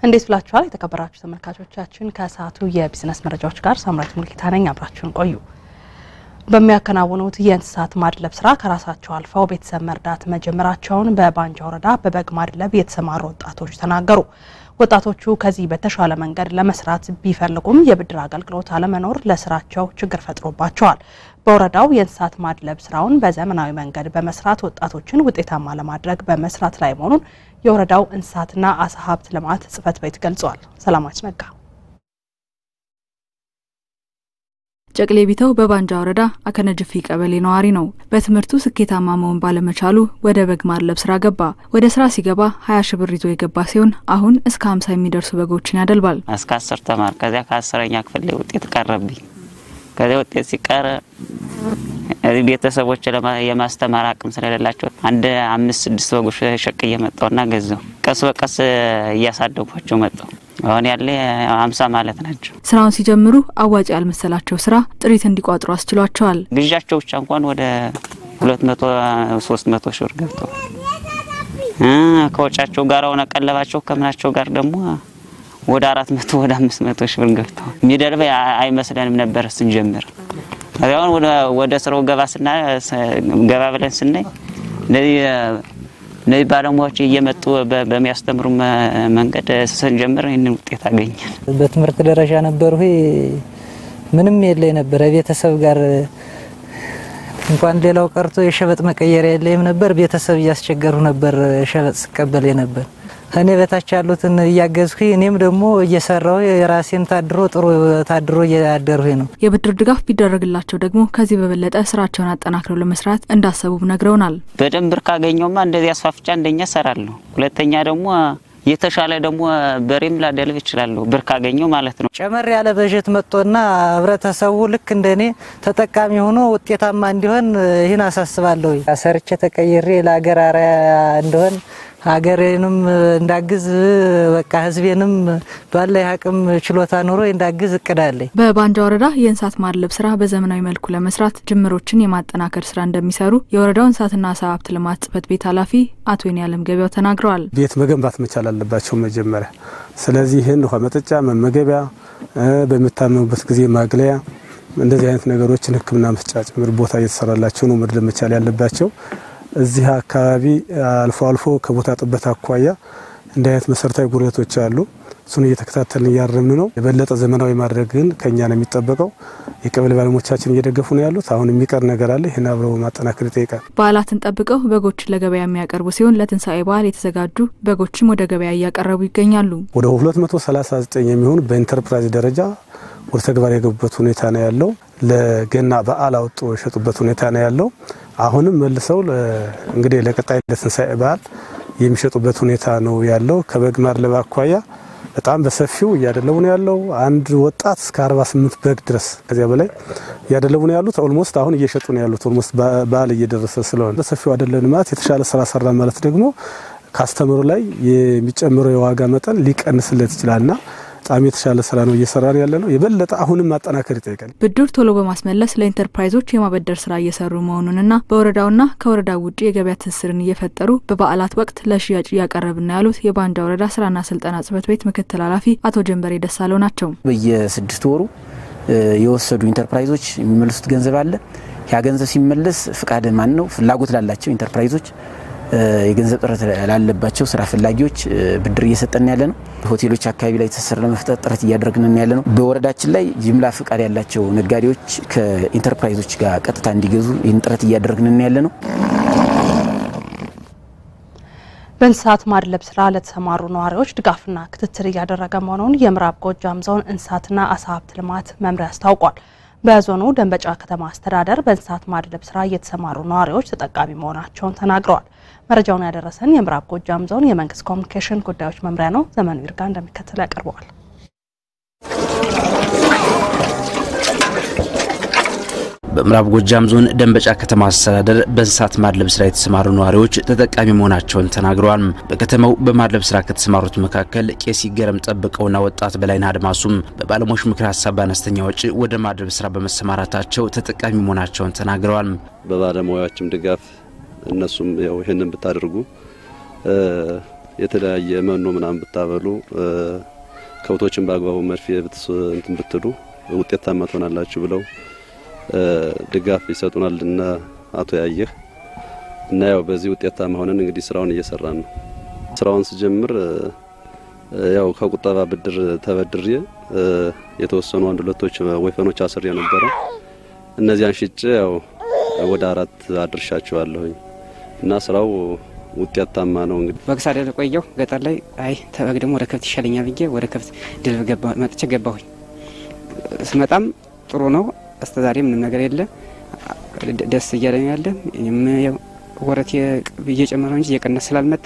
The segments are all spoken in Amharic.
እንዴት ብላችኋል የተከበራችሁ ተመልካቾቻችን ከሰዓቱ የቢዝነስ መረጃዎች ጋር ሳምራዊት ሙልጌታ ነኝ አብራችሁን ቆዩ በሚያከናውኑት የእንስሳት ማድለብ ስራ ከራሳቸው አልፈው ቤተሰብ መርዳት መጀመራቸውን በባንጃ ወረዳ በበግ ማድለብ የተሰማሩ ወጣቶች ተናገሩ ወጣቶቹ ከዚህ በተሻለ መንገድ ለመስራት ቢፈልጉም የብድር አገልግሎት አለመኖር ለስራቸው ችግር ፈጥሮባቸዋል በወረዳው የእንስሳት ማድለብ ስራውን በዘመናዊ መንገድ በመስራት ወጣቶችን ውጤታማ ለማድረግ በመስራት ላይ መሆኑን የወረዳው እንስሳትና አሳ ሀብት ልማት ጽፈት ቤት ገልጿል ሰላማች ነጋ ጨቅሌ ቢተው በባንጃ ወረዳ አከነጅፊ ቀበሌ ነዋሪ ነው በትምህርቱ ስኬታማ መሆን ባለመቻሉ ወደ በግ ማድለብ ስራ ገባ ወደ ስራ ሲገባ 20 ሺህ ብር ይዞ የገባ ሲሆን አሁን እስከ 50 የሚደርሱ በጎችን ያደልባል እስከ 10 ተማር ከዚያ ከ10ኛ ክፍል ውጤት ቀረብኝ ከዚያ ውጤት ሲቀር ቤተሰቦች የማስተማር አቅም ስለሌላቸው አንድ 5-6 በጎች ሸቅዬ መጣውና ገዛው ቀስ በቀስ እያሳደጓቸው መጣው አሁን ያለ 50 ማለት ናቸው ስራውን ሲጀምሩ አዋጭ ያልመሰላቸው ስራ ጥሪት እንዲቋጥሩ አስችሏቸዋል ግዣቸው ብቻ እንኳን ወደ 200-300 ሺህ ብር ገብተው ከወጫቸው ጋር ሆነ ቀለባቸው ከምናቸው ጋር ደግሞ ወደ 400 ወደ 500 ሺህ ብር ገብተው የሚደርበ አይመስለንም ነበር ስንጀምር አሁን ወደ ስራው ገባ ብለን ስናይ ለዚህ ባለሙያዎች እየመጡ በሚያስተምሩ መንገድ ስንጀምር ይሄንን ውጤት አገኘን በትምህርት ደረጃ ነበርሁ ምንም የለኝ ነበር ቤተሰብ ጋር እንኳን ሌላው ቀርቶ የሸበጥ መቀየሪያ የለኝም ነበር ቤተሰብ ያስቸገሩ ነበር ሸበጥ ስቀበል ነበር እኔ በታች ያሉትን ያገዝኩኝ እኔም ደግሞ እየሰራው የራሴን ታድሮ ያደርሁኝ ነው የብድር ድጋፍ ቢደረግላቸው ደግሞ ከዚህ በበለጠ ስራቸውን አጠናክረው ለመስራት እንዳሰቡ ነግረውናል በደንብ ካገኘውማ እንደዚህ አስፋፍጫ እንደኛ ሰራለሁ ሁለተኛ ደግሞ የተሻለ ደግሞ በሬም ላደልብ ይችላል ብር ካገኘው ማለት ነው ጨመር ያለ በጀት መጥቶና ህብረተሰቡ ልክ እንደኔ ተጠቃሚ ሆኖ ውጤታማ እንዲሆን ይሄን አሳስባለሁ አሰርቼ ተቀይሬ ለሀገር አርአያ እንደሆን ሀገሬንም እንዳግዝ በቃ ህዝቤንም ባለይ አቅም ችሎታ ኖሮ እንዳግዝ እቅዳለኝ በባንጃ ወረዳ የእንስሳት ማድለብ ስራ በዘመናዊ መልኩ ለመስራት ጅምሮችን የማጠናከር ስራ እንደሚሰሩ የወረዳው እንስሳትና አሳ ሀብት ልማት ጽፈት ቤት ኃላፊ አቶ የኔዓለም ገበያው ተናግረዋል ቤት መገንባት መቻል አለባቸው መጀመሪያ ስለዚህ ይሄን ውሃ መጠጫ መመገቢያ በመታመሙበት ጊዜ ማግለያ እንደዚህ አይነት ነገሮችን ህክምና መስጫ ጭምር ቦታ እየተሰራላቸው ነው መድለብ መቻል ያለባቸው እዚህ አካባቢ አልፎ ከቦታ ጥበት አኳያ እንደ አይነት መሰረታዊ ጉድለቶች አሉ እሱን እየተከታተልን ያረምን ነው የበለጠ ዘመናዊ ማድረግን ከኛ ነው የሚጠበቀው የቀበሌ ባለሙያዎቻችን እየደገፉ ነው ያሉት አሁን የሚቀር ነገር አለ ይሄን አብረው ማጠናከር ይጠይቃል በዓላትን ጠብቀው በጎችን ለገበያ የሚያቀርቡ ሲሆን ለትንሳኤ በዓል የተዘጋጁ በጎችም ወደ ገበያ ያቀርቡ ይገኛሉ ወደ 239 የሚሆኑ በኢንተርፕራይዝ ደረጃ ወደ ተግባር የገቡበት ሁኔታ ነው ያለው ለገና በዓል አውጡ የሸጡበት ሁኔታ ነው ያለው አሁንም መልሰው እንግዲህ ለቀጣይ ለትንሳኤ በዓል የሚሸጡበት ሁኔታ ነው ያለው ከበግ ማድለብ አኳያ በጣም በሰፊው ያደለቡ ነው ያለው አንድ ወጣት እስከ 48 በግ ድረስ ከዚያ በላይ ያደለቡ ነው ያሉት ኦልሞስት አሁን እየሸጡ ነው ያሉት ኦልሞስት በዓል እየደረሰ ስለሆነ በሰፊው አደለን ማለት የተሻለ ስራ ሰራ ማለት ደግሞ ካስተመሩ ላይ የሚጨምረው የዋጋ መጠን ሊቀንስለት ይችላልና ጣም የተሻለ ስራ ነው እየሰራን ያለ ነው የበለጠ አሁንም ማጠናከር ይጠይቃል ብድር ቶሎ በማስመለስ ለኢንተርፕራይዞች የማበደር ስራ እየሰሩ መሆኑንና በወረዳውና ከወረዳው ውጪ የገበያ ትስስርን እየፈጠሩ በበዓላት ወቅት ለሽያጭ ያቀርብና ያሉት የባንጃ ወረዳ ስራና ስልጠና ጽፈት ቤት ምክትል ኃላፊ አቶ ጀንበሬ ደሳለው ናቸው በየ6 ወሩ የወሰዱ ኢንተርፕራይዞች የሚመልሱት ገንዘብ አለ ያ ገንዘብ ሲመለስ ፍቃድ ማን ነው ፍላጎት ላላቸው ኢንተርፕራይዞች የገንዘብ ጥረት ላለባቸው ስራ ፈላጊዎች ብድር እየሰጠን ያለ ነው ሆቴሎች አካባቢ ላይ ተሰራ ለመፍጠር ጥረት እያደረግን ያለ ነው በወረዳችን ላይ ጅምላ ፍቃድ ያላቸው ነጋዴዎች ከኢንተርፕራይዞች ጋር ቀጥታ እንዲገዙ ይህን ጥረት እያደረግን ያለ ነው በእንስሳት ማድለብ ስራ ለተሰማሩ ነዋሪዎች ድጋፍና ክትትል እያደረገ መሆኑን የምዕራብ ጎጃም ዞን እንስሳትና አሳ ሀብት ልማት መምሪያ አስታውቋል በዞኑ ደንበጫ ከተማ አስተዳደር በእንስሳት ማድለብ ስራ እየተሰማሩ ነዋሪዎች ተጠቃሚ መሆናቸውን ተናግረዋል መረጃውን ያደረሰን የምዕራብ ጎጃም ዞን የመንግስት ኮሙኒኬሽን ጉዳዮች መምሪያ ነው ዘመኑ ይርጋ እንደሚከተለው ያቀርበዋል በምዕራብ ጎጃም ዞን ደንበጫ ከተማ አስተዳደር በእንስሳት ማድለብ ስራ የተሰማሩ ነዋሪዎች ተጠቃሚ መሆናቸውን ተናግረዋል በከተማው በማድለብ ስራ ከተሰማሩት መካከል ቄስ ይገረም ጠብቀውና ወጣት በላይና አድማሱም በባለሙያዎች ምክር ሐሳብ አነስተኛ ወጪ ወደ ማድለብ ስራ በመሰማራታቸው ተጠቃሚ መሆናቸውን ተናግረዋል በባለሙያዎችም ድጋፍ እነሱም ያው ይሄንን ብታደርጉ የተለያየ መኖ ምናምን ብታበሉ ከብቶችን በአግባቡ መርፌ እንትን ብትሉ ውጤታማ ትሆናላችሁ ብለው ድጋፍ ይሰጡናልና አቶ ያየህ እና ያው በዚህ ውጤታማ ሆነን እንግዲህ ስራውን እየሰራን ነው። ስራውን ስጀምር ያው ከቁጠባ ብድር ተበድሬ የተወሰኑ አንድ ሁለቶች ወይፈኖች አስሬ ነበር። እነዚያን ሽጬ ያው ወደ 4 አድርሻቸዋለሁ እና ስራው ውጤታማ ነው። እንግዲህ በግሳደ ቆየው ገጠር ላይ አይ ተበግ ደግሞ ወደ ከብት ይሻለኛል ብዬ ወደ ከብት ድልብ ገባሁ። መጥቼ ገባሁኝ። ስመጣም ጥሩ ነው። አስተዛሪ ምንም ነገር የለ ደስ እያለኝ ያለ ያው ወረት እየጨመረው እንጂ እየቀነሰ ስላልመጣ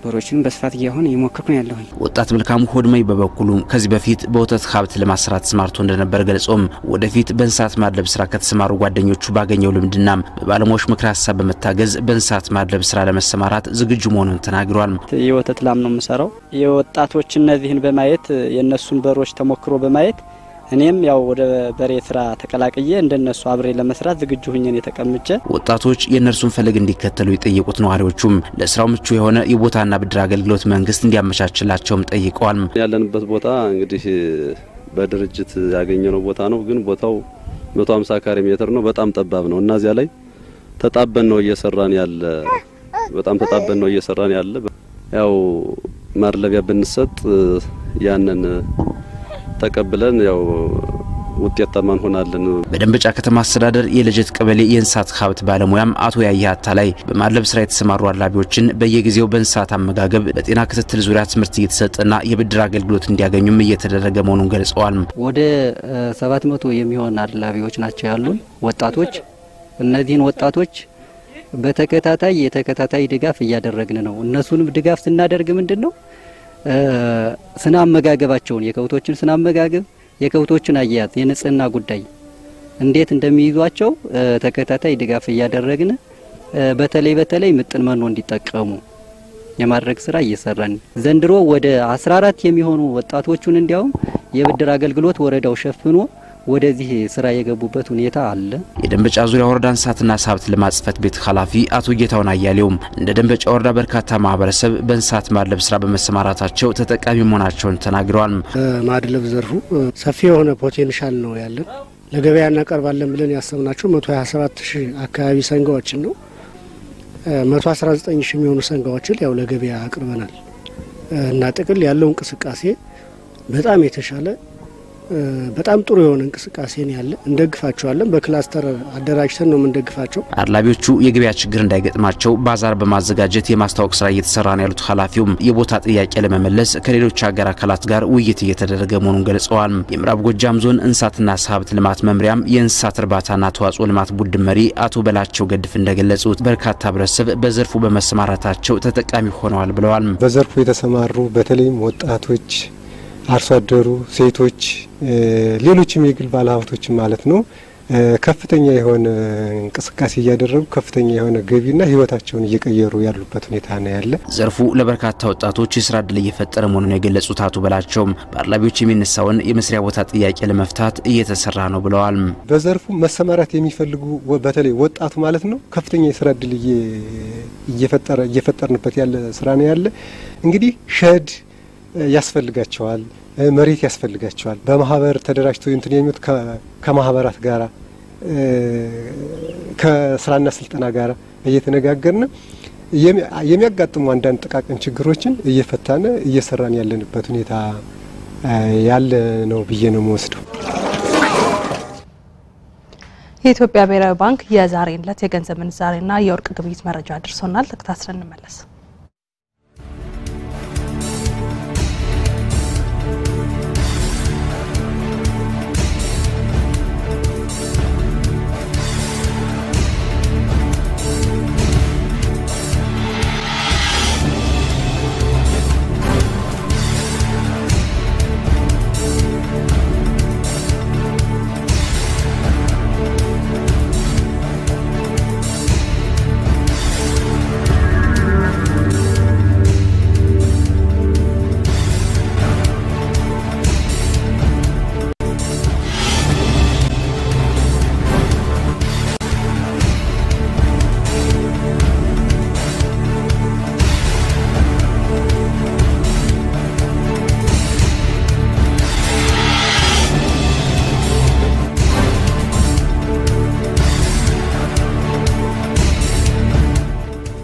በሮችን በስፋት እያሆነ ይሞክርኩኝ ያለሁኝ። ወጣት መልካሙ ሆድመይ በበኩሉ ከዚህ በፊት በወተት ሀብት ለማስራት ተሰማርቶ እንደነበር ገልጾም ወደፊት በእንስሳት ማድለብ ስራ ከተሰማሩ ጓደኞቹ ባገኘው ልምድና በባለሙያዎች ምክር ሀሳብ በመታገዝ በእንስሳት ማድለብ ስራ ለመሰማራት ዝግጁ መሆኑን ተናግሯል። የወተት ላም ነው የምሰራው። የወጣቶች እነዚህን በማየት የነሱን በሮች ተሞክሮ በማየት እኔም ያው ወደ በሬ ስራ ተቀላቅዬ እንደነሱ አብሬ ለመስራት ዝግጁ ሆኜ ተቀምጬ ወጣቶች የነርሱን ፈለግ እንዲከተሉ የጠየቁት ነዋሪዎቹም ለስራው ምቹ የሆነ የቦታና ብድር አገልግሎት መንግስት እንዲያመቻችላቸውም ጠይቀዋል። ያለንበት ቦታ እንግዲህ በድርጅት ያገኘነው ቦታ ነው፣ ግን ቦታው 150 ካሬ ሜትር ነው። በጣም ጠባብ ነው እና እዚያ ላይ ተጣበን ነው እየሰራን ያለ በጣም ተጣበን ነው እየሰራን ያለ ያው ማድለቢያ ብንሰጥ ያንን ተቀብለን ያው ውጤታማ እንሆናለን። በደንበጫ ከተማ አስተዳደር የልጅት ቀበሌ የእንስሳት ሀብት ባለሙያም አቶ ያያታ ላይ በማድለብ ስራ የተሰማሩ አላቢዎችን በየጊዜው በእንስሳት አመጋገብ በጤና ክትትል ዙሪያ ትምህርት እየተሰጠና የብድር አገልግሎት እንዲያገኙም እየተደረገ መሆኑን ገልጸዋል። ወደ 700 የሚሆኑ አላቢዎች ናቸው ያሉን ወጣቶች። እነዚህን ወጣቶች በተከታታይ የተከታታይ ድጋፍ እያደረግን ነው። እነሱንም ድጋፍ ስናደርግ ምንድነው ስና አመጋገባቸውን የከብቶችን ስና አመጋገብ የከብቶችን አያያዝ የንጽህና ጉዳይ እንዴት እንደሚይዟቸው ተከታታይ ድጋፍ እያደረግን በተለይ ምጥን መኖ እንዲጠቀሙ የማድረግ ስራ እየሰራን ዘንድሮ ወደ 14 የሚሆኑ ወጣቶቹን እንዲያውም የብድር አገልግሎት ወረዳው ሸፍኖ ወደዚህ ስራ የገቡበት ሁኔታ አለ። የደንበጫ ዙሪያ ወረዳ እንስሳትና ሀብት ልማት ጽሕፈት ቤት ኃላፊ አቶ ጌታውን አያሌውም እንደ ደንበጫ ወረዳ በርካታ ማህበረሰብ በእንስሳት ማድለብ ስራ በመሰማራታቸው ተጠቃሚ መሆናቸውን ተናግረዋል። ማድለብ ዘርፉ ሰፊ የሆነ ፖቴንሻል ነው ያለን። ለገበያ እናቀርባለን ብለን ያሰብናቸው 127000 አካባቢ ሰንጋዎችን ነው 119000 የሚሆኑ ሰንጋዎችን ያው ለገበያ አቅርበናል እና ጥቅል ያለው እንቅስቃሴ በጣም የተሻለ በጣም ጥሩ የሆነ እንቅስቃሴ ነው ያለ። እንደግፋቸዋለን። በክላስተር አደራጅተን ነው እንደግፋቸው። አላቢዎቹ የገበያ ችግር እንዳይገጥማቸው ባዛር በማዘጋጀት የማስተዋወቅ ስራ እየተሰራ ነው ያሉት ኃላፊውም የቦታ ጥያቄ ለመመለስ ከሌሎች ሀገር አካላት ጋር ውይይት እየተደረገ መሆኑን ገልጸዋል። የምዕራብ ጎጃም ዞን እንስሳትና ሀብት ልማት መምሪያም የእንስሳት እርባታና ተዋጽኦ ልማት ቡድን መሪ አቶ በላቸው ገድፍ እንደገለጹት በርካታ ህብረተሰብ በዘርፉ በመሰማራታቸው ተጠቃሚ ሆነዋል ብለዋል። በዘርፉ የተሰማሩ በተለይም ወጣቶች አርሶ አደሩ ሴቶች ሌሎችም የግል ባለሀብቶች ማለት ነው ከፍተኛ የሆነ እንቅስቃሴ እያደረጉ ከፍተኛ የሆነ ገቢና ህይወታቸውን እየቀየሩ ያሉበት ሁኔታ ነው ያለ። ዘርፉ ለበርካታ ወጣቶች የስራ ዕድል እየፈጠረ መሆኑን የገለጹት አቶ በላቸውም በአላቢዎች የሚነሳውን የመስሪያ ቦታ ጥያቄ ለመፍታት እየተሰራ ነው ብለዋል። በዘርፉ መሰማራት የሚፈልጉ በተለይ ወጣቱ ማለት ነው ከፍተኛ የስራ ዕድል እየፈጠርንበት ያለ ስራ ነው ያለ። እንግዲህ ሸድ ያስፈልጋቸዋል፣ መሬት ያስፈልጋቸዋል። በማህበር ተደራጅተው እንትን የሚሉት ከማህበራት ጋራ ከስራና ስልጠና ጋራ እየተነጋገርን የሚያጋጥሙ አንዳንድ ጥቃቅን ችግሮችን እየፈታነ እየሰራን ያለንበት ሁኔታ ያለ ነው ብዬ ነው የምወስደው። የኢትዮጵያ ብሔራዊ ባንክ የዛሬን ዕለት የገንዘብ ምንዛሬና የወርቅ ግብይት መረጃ አድርሶናል። ተከታትለን እንመለስ።